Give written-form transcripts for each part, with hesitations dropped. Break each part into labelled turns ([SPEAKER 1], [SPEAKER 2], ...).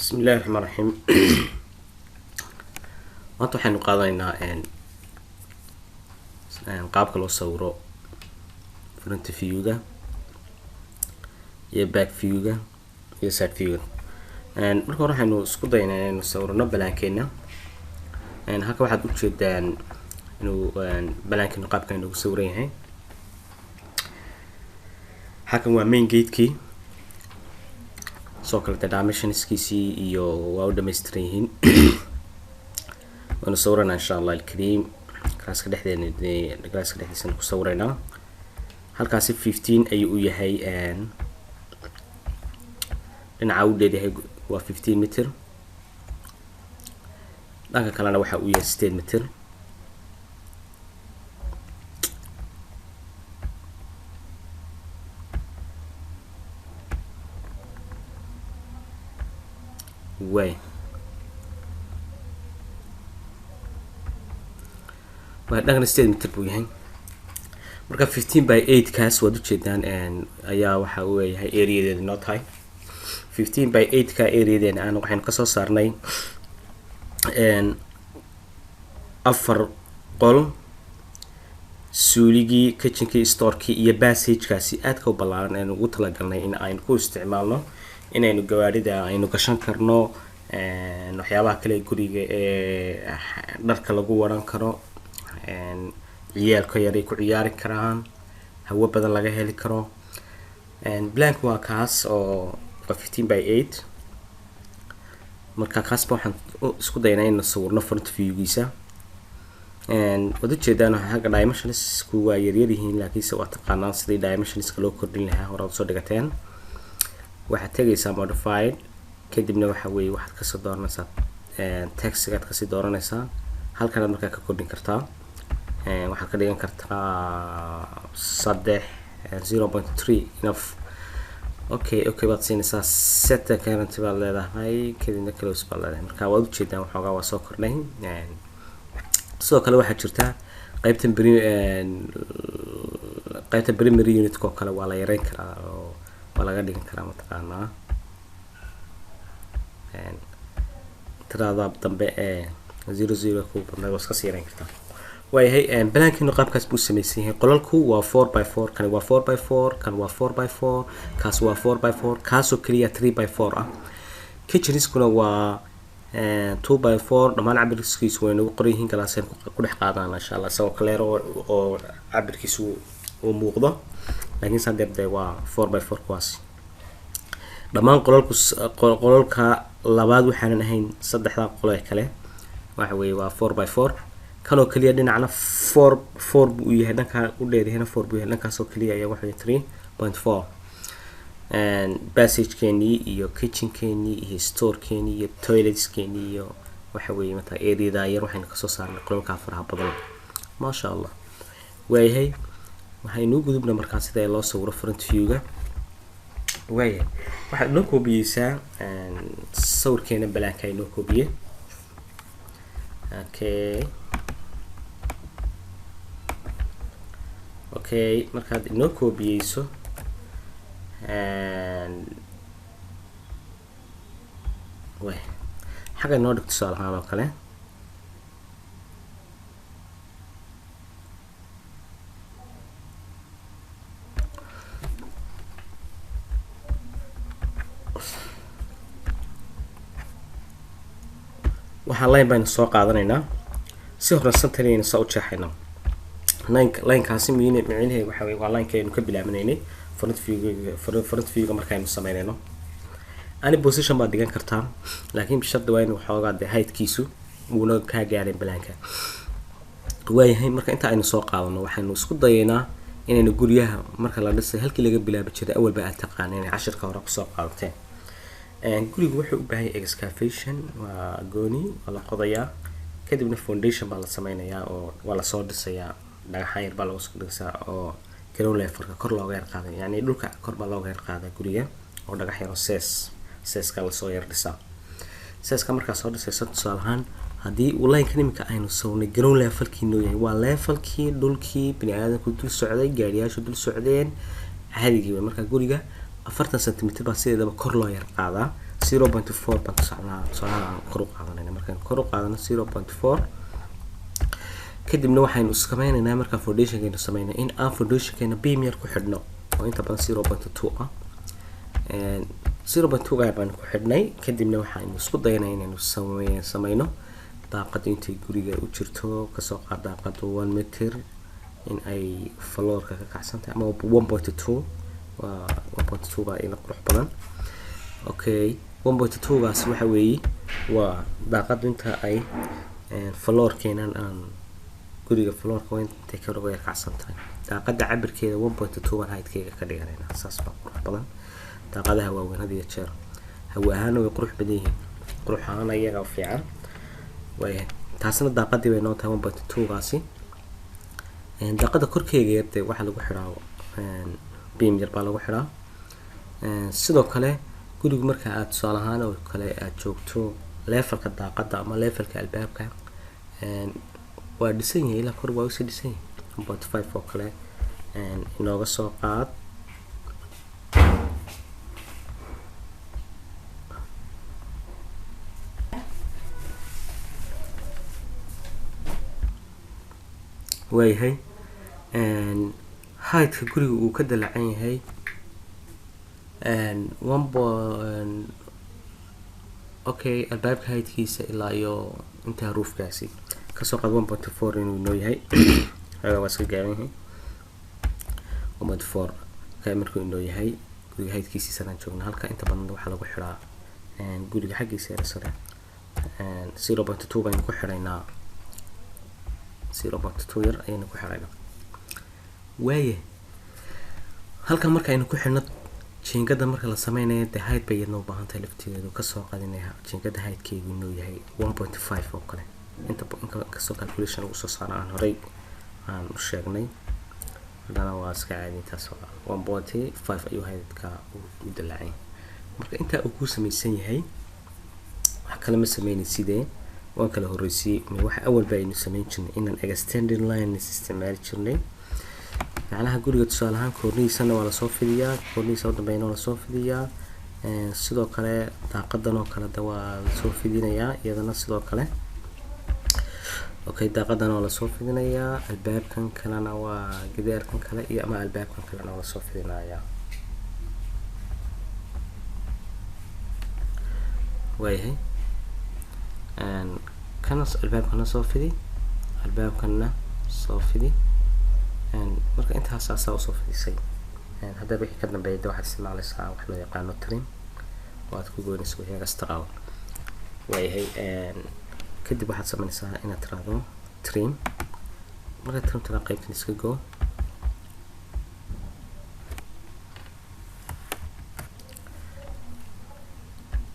[SPEAKER 1] بسم الله الرحمن الرحيم. maanta waxaynu qaadanaynaa qaabka loo sawiro front view-ga iyo back view-ga iyo side view-ga. marka hore waxaynu isku daynaa inaynu sawirno balaankeena. halka waxaad u jeedaan inuu balaankeenu qaabkan ugu sawiran yahay. halkan waa main gate-kii, soo kale dimensionskiisii iyo waa u dhameystiran yihiin. waanu sawirana insha Allah alkariim. klaaska dhexdiisana ku sawiraynaa. halkaasi 15 ayuu u yahay, dhinaca u dheeryahay waa 15 mitir, dhanka kalena waxa uu yahay 8 mitir. way dhankana 8 mitir buu yahay. marka 15 by 8 kaas waad u jeedaan ayaa waxa uu yahay area-deeda noo tahay. 15 by 8 ka area-deena aan waxaynu ka soo saarnay afar qol, suuligii, kitchenkii, store-kii iyo passage-kaasi aadka u ballaaran aynu ugu talagalnay in aynu ku isticmaalno inaynu gawaarida aynu gashan karno, waxyaabaha kale guriga ee dharka lagu waran karo, ciyaalka yar ay ku ciyaari karaan, hawo badan laga heli karo. blank waa kaas oo 15 by 8. marka kaas waxaan isku daynaa inaan sawirno front view-giisa. waad u jeedaan halka dimensionsku waa yaryar yihiin, laakiinse waa taqaanaan sidii dimensionska loo kordhin lahaa hore soo dhigateen. waxaad tagaysaa modified, kadibna waxa weeye waxaad kasoo dooranaysaa textgaad kasii dooranaysaa. halkanaad markaa ka kordhin kartaa. waxaad ka dhigan kartaa 0.3 enough. okay baad siinaysaa. set current baad leedahay, kadibna close baad leedahay. marka waad u jeedaan waxoogaa waa soo kordhay. sidoo kale waxaa jirta qaybta primary unit oo kale waa la yareyn karaa oo waa laga dhigan karaa mataqaanaa tirada dambe ee 00 ku badnaa waa iska siiran kartaa. waayahay balaankiinu qaabkaas buu samaysan yahay. qolalku waa 4x4, kan waa 4x4, kan waa 4x4, kaas waa 4x4, kaasoo kaliya 3x4 ah. kitcheniskuna waa 2x4. dhammaan cabirkiisu way nagu qoran yihiin, galaaseen ku dhex qaadana insha Allah isagoo clear oo cabirkiisu uu muuqdo. laakiin sadeerde waa 4x4 kuwaas. dhammaan qolalka labaad waxaan ahayn saddexda qol ee kale waxa weeye waa 4x4. kanoo kaliya dhinacna 4 buu yahay, dhanka u dheeryahay 4 buu yahay, dhankaasoo kaliya ayaa waxa 3.4. passage-keenii iyo kitchen-keenii iyo store-keenii iyo toilets-keenii iyo waxa weeye mata area-da yar waxaynu kasoo saarnay qolalka faraha badan. maasha Allah. waayahay waxaynu gudubna markaa sida loo sawiro front view-ga. waayahay waxaad noo koobiyeysaa sawirkeena balaanka inoo koobiye. okay markaad inoo koobiyeyso xagga inoo dhigto tusaale ahaan oo kale. waxaan line baynu soo qaadanaynaa si horansantan aynu soo u jeexayno. linekaasi micnaheedu waxa weeye waa lineka aynu ka bilaabanaynay front view-ga markaynu samaynayno. ani position baad dhigan kartaa, laakiin shardi waa in waxoogaa dee heightkiisu uuna kaa gaarin balaanka. waayahay marka inta aynu soo qaadano waxaynu isku dayaynaa inaynu guryaha marka la dhisay halkii laga bilaabi jiray awalba aad taqaana inay cashirka hore kusoo qaadateen. gurigu wuxuu u baahan yahay excavation, waa gooni waa la qodayaa, kadibna foundation baa la sameynayaa oo waa lasoo dhisayaa. dhagaxaan yar baa lagu soo dhisaa oo ground level-ka kor looga yar qaaday, yani dhulka kor baa looga yar qaadaa guriga oo dhagax yar oo seeska lasoo yar dhisaa. seeska markaa soo dhisaysa tusaale ahaan haddii uu line-kan iminka aynu sawnay ground level-kii noo yahay, waa level-kii dhulkii bini aadamku dul socday, gaariyaashu dul socdeen caadigiiba. marka guriga 40 cm baa sideedaba kor loo yar qaadaa 0.4 baan tusaalaha kor u qaadanayna. markaan kor u qaadano 0.4 kadibna waxaynu samaynaynaa markaan foundationkeena samayno in aan foundationkeena beam yar ku xidhno oo inta badan 0.2 ah. 0.2 ga baan ku xidhnay kadibna waxaynu isku daynaa inaynu samayno daaqad intay guriga u jirto kasoo qaad daaqad 1 meter in ay floorka ka kacsantahay ama 1.2 waa 1.2 baa ila qurux badan. okay 1.2 gaas waxa weeye waa daaqad inta ay floorkeenan aan guriga floorka intay ka rogo kacsantahay. daaqada cabirkeeda 1.2 baan height-keega ka dhiganayna saas baa qurux badan. daaqadaha waaweyn had iyo jeer hawo ahaan way qurux badan yihiin, qurux ahaan ayaga u fiican way taasna daaqadii bay noo tahay 1.2 gaasi. daaqada korkeega yartay waxa lagu xiraa beam yar baa lagu xiraa. sidoo kale guriga marka aad tusaalahaan oo kale aad joogto levelka daaqada ama levelka albaabka waa dhisan yahay ilaa kor waa u sii dhisan yahay 1.5 oo kale inooga soo qaad. waayahay height-ka guriga uu ka dalacan yahay okay albaabka height-kiisa ilaa iyo inta roofkaasi kasoo qaad 1.4 inuu noo yahay waa iska gaaban yahay 1.4 ka markuu inoo yahay guriga height-kiisa sanaan joogna. halka inta badan waxaa lagu xiraa guriga xaggiisa yar sare 0.2 baynu ku xiraynaa 0.2 yar ayaynu ku xiraynaa. waaye halkan marka aynu ku xirno jiingada marka la sameynayo de height bay iyadna u baahan tahay lafteedu kasoo qaadinaya jiingada height-keegu inuu yahay 1.5 oo kale inta kasoo calculation ugu soo saara aan horey aan u sheegnay. haddana waa iska caadi taas 1.5 ayuu height-ka u dalaacay. marka intaa uu ku samaysan yahay wax kale ma sameynay sidee waan kala horreysiyey waxa awal baa aynu samayn jirnay inaan extended line isticmaali jirnay. macnaha guriga tusaale ahaan koornihiisana waa lasoo fidiyaa, koornihiisa u dambeeyana waa lasoo fidiyaa. sidoo kale daaqadan oo kale waa lasoo fidinayaa iyadana sidoo kale. okay daaqadan waa lasoo fidinayaa, albaabkan kalena waa gidaarkan kale iyo ama albaabkan kalena waa lasoo fidinayaa. waayahay kana albaabkana soo fidi, albaabkana soo fidi. marka intaas asaa usoo fidisay hadda wixii ka dambeeyay waxaad isticmaalaysaa wax loo yaqaano trim oo aad ku goynayso wixii kasta qabo. waayahay kadib waxaad samaynaysaa inaad tiraahdo trim. marka trimtana qaybtan iska go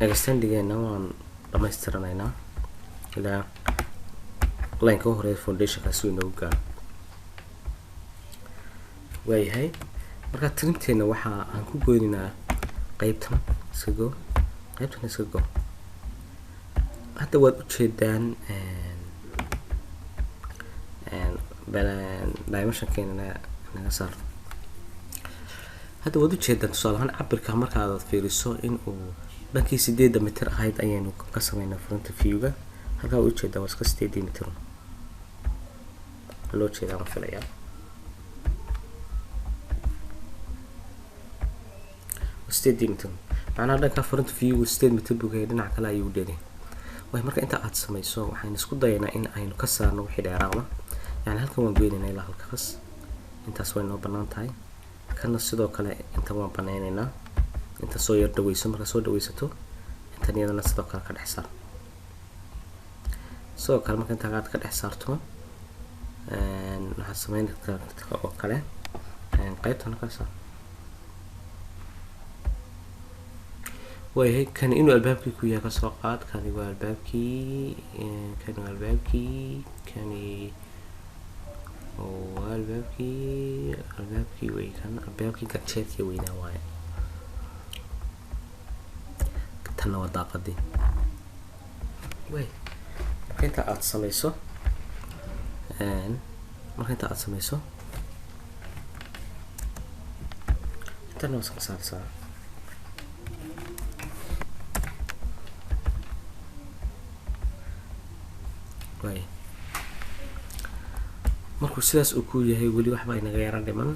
[SPEAKER 1] extendigeena waan dhamaystiranaynaa ilaa line-ka horeeya foundationkaasi uu inoogu gaaro. waayahay marka trimteena waxa aan ku goynaynaa qaybtan iska go, qaybtan iska go. hadda waad ujeedaan dimensionkeena naga saar. hadda waad ujeedaan tusaale ahaan cabirka marka aad fiiriso in uu dhankii 8 mitir ahayd ayaynu ka sameynaa front view-ga. halkaa waad ujeedaa waa iska 8 mitir loo jeedaa ma filayaa. meter macnaha dhanka front view 8 mitir buu yahay, dhinaca kale ayuu dheeday. way marka inta aad samayso waxaan isku dayaynaa in aynu ka saarno wixii dheeraada. yani halkan waan goynaynaa ilaa halkaas intaas way noo bannaan tahay. kana sidoo kale inta waan banaynaynaa inta soo yar dhaweyso. marka soo dhaweysato intan iyadana sidoo kale ka dhex saar. sidoo kale marka inta aad ka dhex saarto waxaad samayn kartaa oo kale qaybtan ka saar. waayahay kan inuu albaabkii ku yahay kasoo qaad. kani waa albaabkii, kani waa albaabkii, kani waa albaabkii wey kan albaabkii gadjeedkii weynaa waaye. tanna waa daaqadii. way marka inta aad samayso intana waa iska saarsaa. way markuu sidaas uu ku yahay weli waxba inaga yara dhiman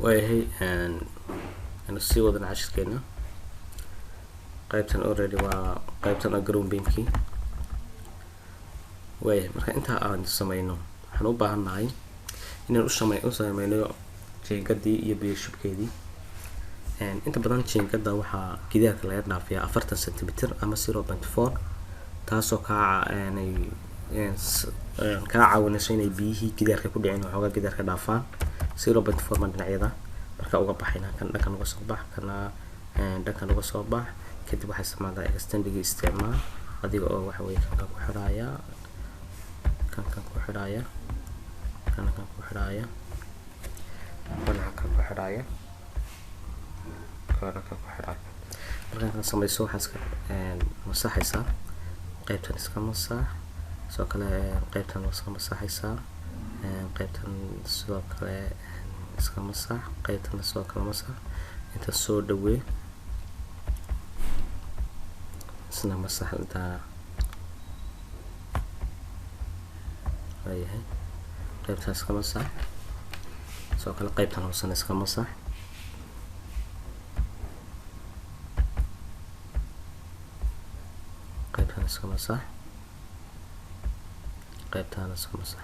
[SPEAKER 1] way أنا سي ودنا عشر كنا قيبتن already وقيبتن أجرون بينكي way marka inta aan sameeyno waxaan u baahanahay inaan u sameeyno jeegadii iyo biyo shubkeedii inta badan jeegada waxaa gidaarka laga dhaafiyaa 40 cm ama 0.4 taasoo ka caawinaysa inay biyihii gidaarka ku dhicin waxoogaa gidaarka dhaafaan 0.4 man dhinacyada marka uga baxayna kan dhankan uga soo bax kana dhankan uga soo bax kadib waxay sameeydaa extending isticmaal adiga oo waxa weeye kan ku xiraaya kan ku xiraaya kan ku xiraaya kan ku xiraaya markaan samayso waxaad iska masaxaysaa qaybtan iska masax sidoo kale qaybtan iska masaxaysaa qaybtan sidoo kale iska masax qaybtan sidoo kale masax inta soo dhawee isna masax inta ayahay qaybtan iska masax sidoo kale qaybtan hoosena iska masax iska masax qaybtaana iska masax